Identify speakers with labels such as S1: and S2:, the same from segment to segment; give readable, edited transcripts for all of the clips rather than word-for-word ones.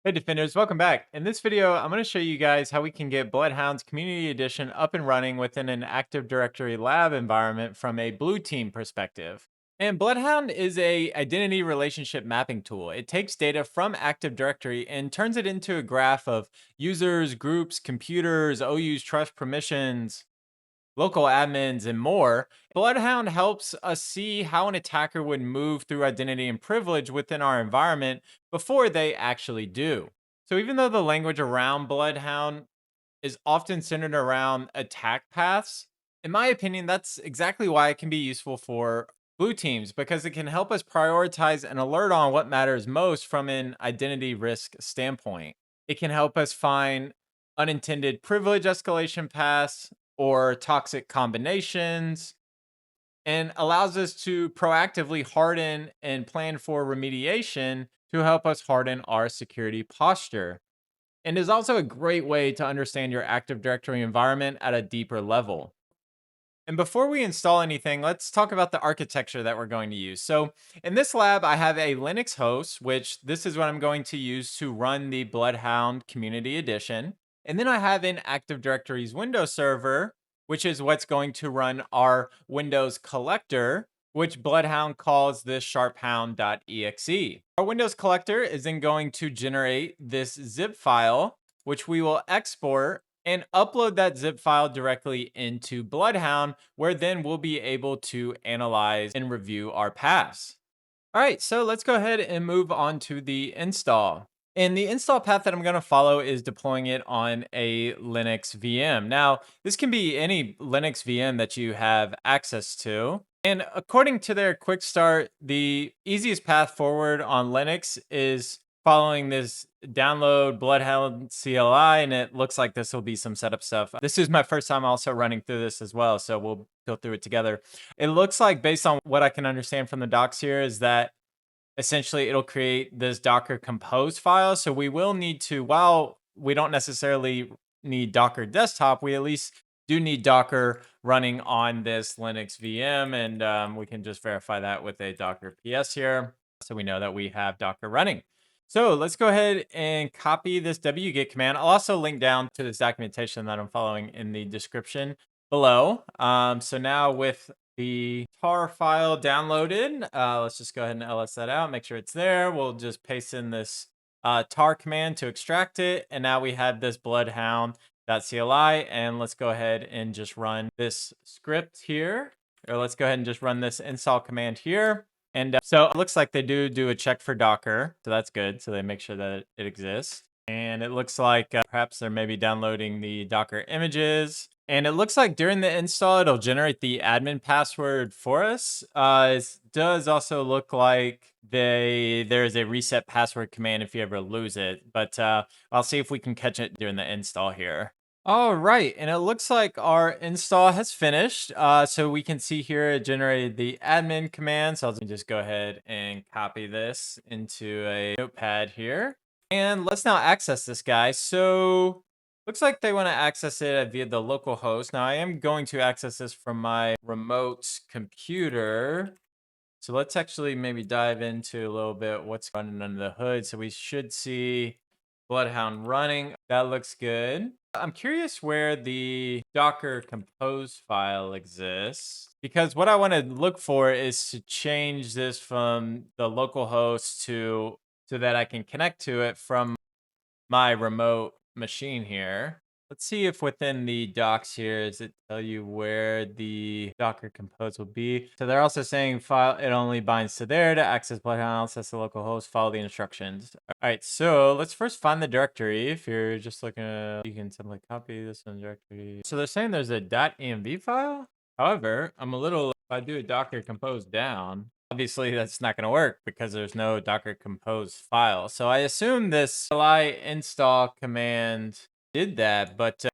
S1: Hey Defenders, welcome back. In this video, I'm going to show you guys how we can get BloodHound's Community Edition up and running within an Active Directory lab environment from a blue team perspective. And BloodHound is a identity relationship mapping tool. It takes data from Active Directory and turns it into a graph of users, groups, computers, OUs, trust permissions, local admins, and more. Bloodhound helps us see how an attacker would move through identity and privilege within our environment before they actually do. So, even though the language around Bloodhound is often centered around attack paths, in my opinion, that's exactly why it can be useful for blue teams because it can help us prioritize and alert on what matters most from an identity risk standpoint. It can help us find unintended privilege escalation paths or toxic combinations and allows us to proactively harden and plan for remediation to help us harden our security posture. And is also a great way to understand your Active Directory environment at a deeper level. And before we install anything, let's talk about the architecture that we're going to use. So in this lab, I have a Linux host, which this is what I'm going to use to run the BloodHound Community Edition. And then I have an Active Directory's Windows server, which is what's going to run our Windows collector, which Bloodhound calls this SharpHound.exe. Our Windows collector is then going to generate this zip file, which we will export and upload that zip file directly into Bloodhound, where then we'll be able to analyze and review our paths. All right, so let's go ahead and move on to the install. And the install path that I'm going to follow is deploying it on a Linux VM. Now, this can be any Linux VM that you have access to. And according to their quick start, the easiest path forward on Linux is following this download BloodHound CLI, and it looks like this will be some setup stuff. This is my first time also running through this as well, so we'll go through it together. It looks like, based on what I can understand from the docs here, is that essentially it'll create this Docker compose file. So we will need to, while we don't necessarily need Docker desktop, we at least do need Docker running on this Linux VM. And we can just verify that with a Docker PS here. So we know that we have Docker running. So let's go ahead and copy this wget command. I'll also link down to this documentation that I'm following in the description below. So now with the tar file downloaded, let's just go ahead and ls that out, make sure it's there. We'll just paste in this tar command to extract it. And now we have this bloodhound.cli. And let's go ahead and just run this script here. Or let's go ahead and just run this install command here. And so it looks like they do a check for Docker. So that's good. So they make sure that it exists. And it looks like perhaps they're maybe downloading the Docker images. And it looks like during the install, it'll generate the admin password for us. It does also look like there's a reset password command if you ever lose it. But I'll see if we can catch it during the install here. All right, and it looks like our install has finished. So we can see here it generated the admin command. So I'll just go ahead and copy this into a notepad here. And let's now access this guy. So looks like they want to access it via the local host. Now I am going to access this from my remote computer. So let's actually maybe dive into a little bit what's running under the hood. So we should see Bloodhound running. That looks good. I'm curious where the Docker compose file exists, because what I want to look for is to change this from the local host to so that I can connect to it from my remote machine here. Let's see if within the docs here, does it tell you where the Docker compose will be? So they're also saying file it only binds to there to access Bloodhound, access the local host, follow the instructions. All right, so let's first find the directory. If you're just looking at, you can simply copy this in the directory. So they're saying there's a .env file. However, I'm a little, if I do a Docker compose down, obviously that's not going to work because there's no Docker compose file. So I assume this li install command did that, but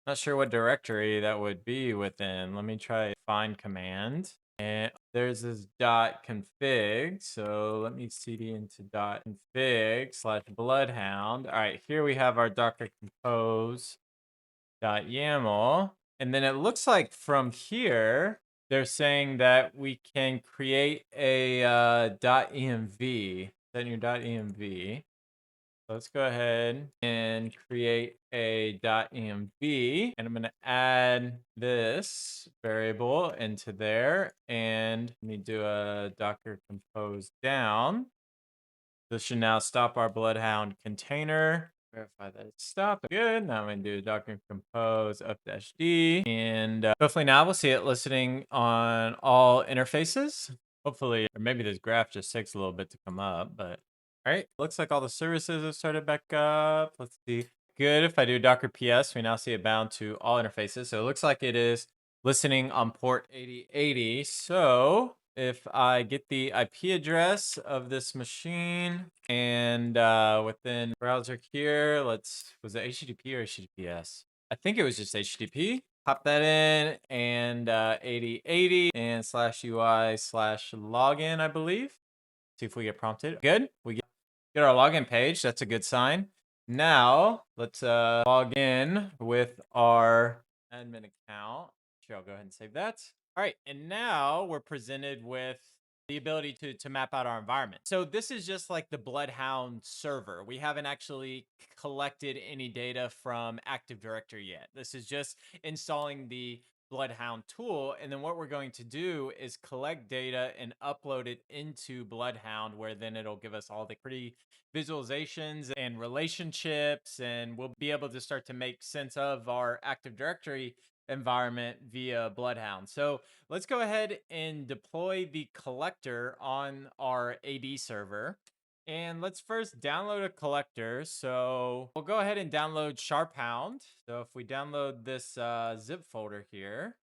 S1: not sure what directory that would be within. Let me try find command. And there's this .config. So let me cd into .config/bloodhound. All right, here we have our Docker compose .yaml. And then it looks like from here, they're saying that we can create a .env, then your .env. Let's go ahead and create a .env, and I'm going to add this variable into there, and let me do a docker compose down. This should now stop our BloodHound container. Verify that it's stopped. Good. Now I'm going to do docker compose up-d, and hopefully now we'll see it listening on all interfaces. Hopefully, or maybe this graph just takes a little bit to come up, but all right. Looks like all the services have started back up. Let's see. Good. If I do docker ps, we now see it bound to all interfaces. So it looks like it is listening on port 8080. So if I get the IP address of this machine and within browser here, was it HTTP or HTTPS? I think it was just HTTP. Pop that in and 8080 and /UI/login, I believe. See if we get prompted. Good. We get our login page. That's a good sign. Now let's log in with our admin account. Sure, I'll go ahead and save that. All right, and now we're presented with the ability to map out our environment. So this is just like the BloodHound server. We haven't actually collected any data from Active Directory yet. This is just installing the BloodHound tool, and then what we're going to do is collect data and upload it into BloodHound, where then it'll give us all the pretty visualizations and relationships, and we'll be able to start to make sense of our Active Directory environment via BloodHound. So let's go ahead and deploy the collector on our AD server. And let's first download a collector. So we'll go ahead and download SharpHound. So if we download this zip folder here,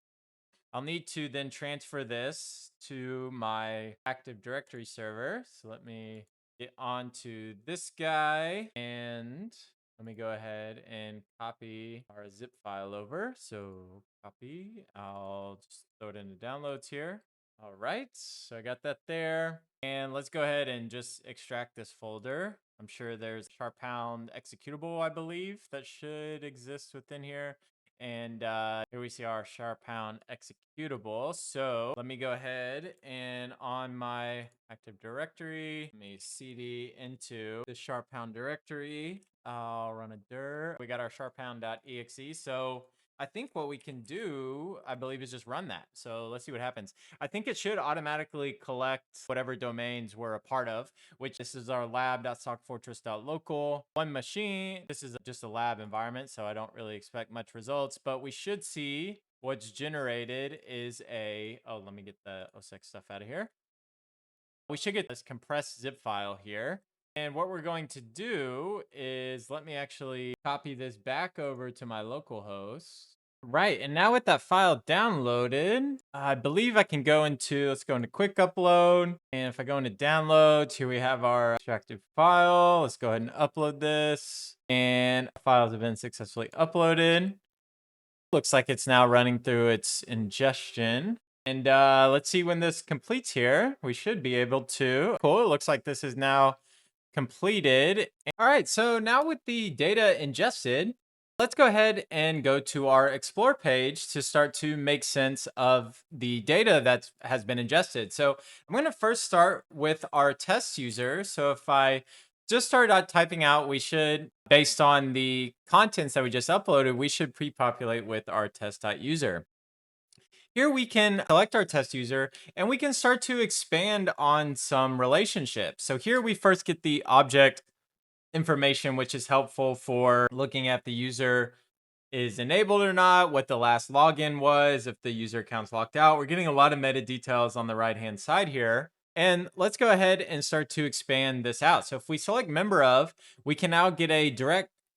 S1: I'll need to then transfer this to my Active Directory server. So let me get onto this guy, and let me go ahead and copy our zip file over. So copy, I'll just throw it into downloads here. All right, so I got that there. And let's go ahead and just extract this folder. I'm sure there's SharpHound executable, I believe, that should exist within here. And here we see our SharpHound executable. So let me go ahead and on my Active Directory, let me cd into the SharpHound directory. I'll run a dir. We got our SharpHound.exe. So I think what we can do, I believe, is just run that. So let's see what happens. I think it should automatically collect whatever domains we're a part of, which this is our lab.sockfortress.local. One machine. This is just a lab environment, so I don't really expect much results, but we should see what's generated is let me get the OSX stuff out of here. We should get this compressed zip file here. And what we're going to do is let me actually copy this back over to my local host. Right, and now with that file downloaded, I believe I can let's go into quick upload. And if I go into downloads, here we have our extracted file. Let's go ahead and upload this. And files have been successfully uploaded. Looks like it's now running through its ingestion. And let's see when this completes here. We should be able to. Cool, it looks like this is now completed. All right, so now with the data ingested, let's go ahead and go to our Explore page to start to make sense of the data that has been ingested. So I'm going to first start with our test user. So if I just start out typing out, we should, based on the contents that we just uploaded, we should pre-populate with our test.user. Here we can select our test user and we can start to expand on some relationships. So here we first get the object information, which is helpful for looking at the user is enabled or not, what the last login was, if the user account's locked out. We're getting a lot of meta details on the right-hand side here. And let's go ahead and start to expand this out. So if we select member of, we can now get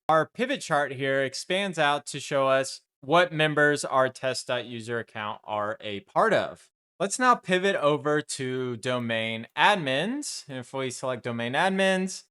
S1: our pivot chart here expands out to show us what members our test.user account are a part of. Let's now pivot over to domain admins. And if we select domain admins,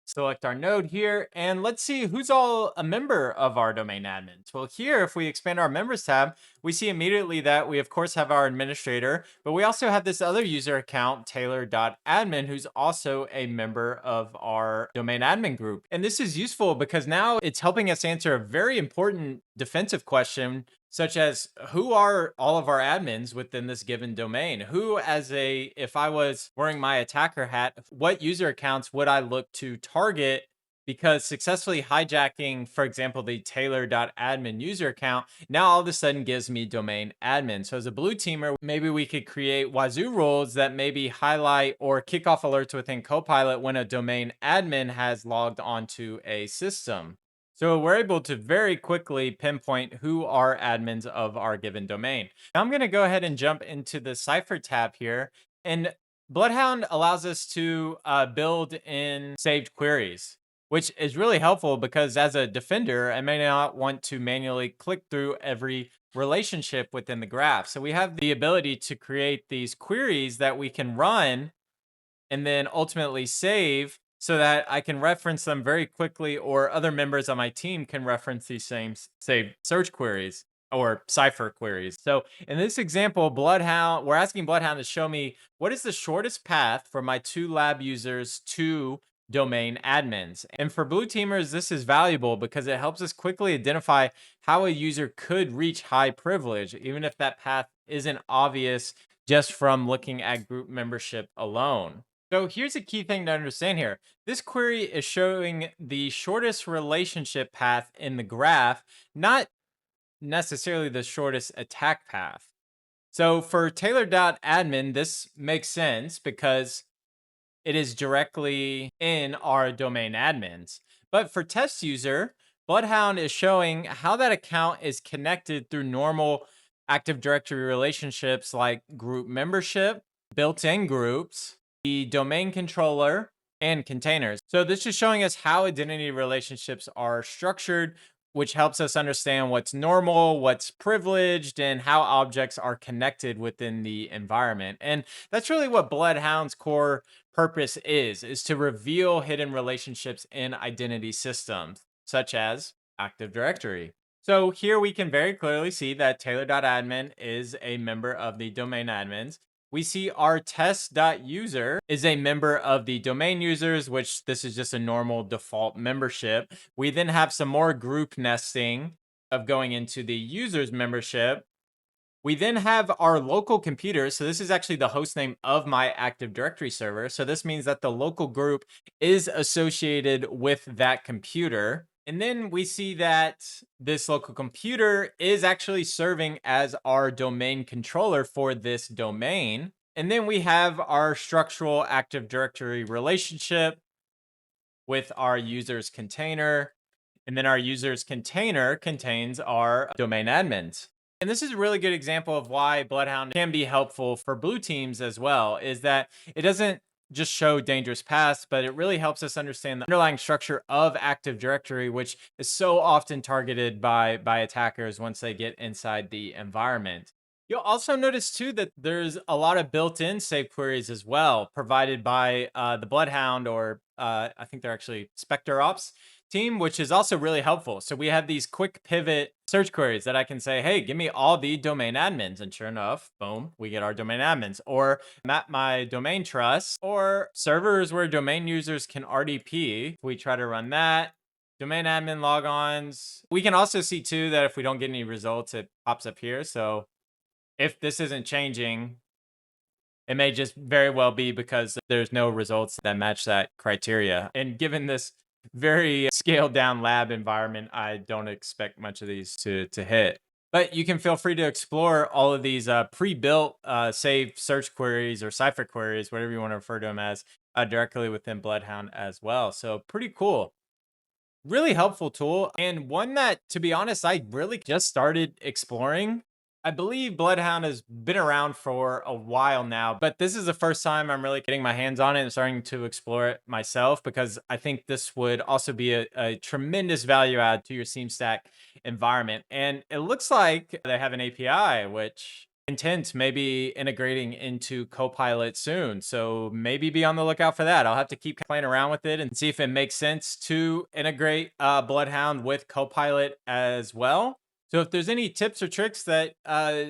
S1: select our node here, and let's see who's all a member of our domain admins. Well, here, if we expand our members tab, we see immediately that we, of course, have our administrator, but we also have this other user account, Taylor.admin, who's also a member of our domain admin group. And this is useful because now it's helping us answer a very important defensive question, such as who are all of our admins within this given domain? If I was wearing my attacker hat, what user accounts would I look to target because successfully hijacking, for example, the tailor.admin user account now all of a sudden gives me domain admin. So as a blue teamer, maybe we could create Wazoo rules that maybe highlight or kick off alerts within CoPilot when a domain admin has logged onto a system. So we're able to very quickly pinpoint who are admins of our given domain. Now I'm going to go ahead and jump into the Cipher tab here. And BloodHound allows us to build in saved queries, which is really helpful because as a defender, I may not want to manually click through every relationship within the graph. So we have the ability to create these queries that we can run and then ultimately save so that I can reference them very quickly, or other members on my team can reference these same saved search queries or Cipher queries. So in this example, Bloodhound, we're asking Bloodhound to show me what is the shortest path for my 2 lab users to domain admins. And for blue teamers, this is valuable because it helps us quickly identify how a user could reach high privilege, even if that path isn't obvious just from looking at group membership alone. So here's a key thing to understand here. This query is showing the shortest relationship path in the graph, not necessarily the shortest attack path. So for Taylor.admin, this makes sense because it is directly in our domain admins. But for test user, Bloodhound is showing how that account is connected through normal Active Directory relationships like group membership, built-in groups, the domain controller, and containers. So this is showing us how identity relationships are structured, which helps us understand what's normal, what's privileged, and how objects are connected within the environment. And that's really what Bloodhound's core purpose is to reveal hidden relationships in identity systems, such as Active Directory. So here we can very clearly see that Taylor.admin is a member of the domain admins. We see our test.user is a member of the domain users, which this is just a normal default membership. We then have some more group nesting of going into the users membership. We then have our local computer. So this is actually the host name of my Active Directory server. So this means that the local group is associated with that computer. And then we see that this local computer is actually serving as our domain controller for this domain. And then we have our structural Active Directory relationship with our users container. And then our users container contains our domain admins. And this is a really good example of why Bloodhound can be helpful for blue teams as well, is that it doesn't just show dangerous paths, but it really helps us understand the underlying structure of Active Directory, which is so often targeted by attackers once they get inside the environment. You'll also notice too that there's a lot of built-in save queries as well, provided by the Bloodhound, or I think they're actually Spectre Ops team, which is also really helpful. So we have these quick pivot search queries that I can say, hey, give me all the domain admins. And sure enough, boom, we get our domain admins. Or map my domain trust, or servers where domain users can RDP. If we try to run that, domain admin logons. We can also see too that if we don't get any results, it pops up here. So if this isn't changing, it may just very well be because there's no results that match that criteria. And given this very scaled down lab environment, I don't expect much of these to hit. But you can feel free to explore all of these pre-built saved search queries or Cipher queries, whatever you want to refer to them as, directly within Bloodhound as well. So pretty cool. Really helpful tool, and one that, to be honest, I really just started exploring. I believe Bloodhound has been around for a while now, but this is the first time I'm really getting my hands on it and starting to explore it myself, because I think this would also be a tremendous value add to your SeamStack environment. And it looks like they have an API, which intent maybe integrating into CoPilot soon. So maybe be on the lookout for that. I'll have to keep playing around with it and see if it makes sense to integrate Bloodhound with CoPilot as well. So if there's any tips or tricks that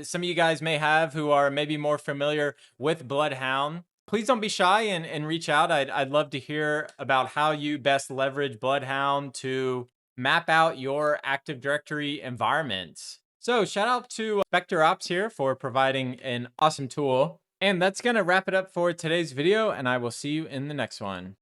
S1: some of you guys may have who are maybe more familiar with Bloodhound, please don't be shy and reach out. I'd love to hear about how you best leverage Bloodhound to map out your Active Directory environments. So shout out to Spectre Ops here for providing an awesome tool. And that's going to wrap it up for today's video, and I will see you in the next one.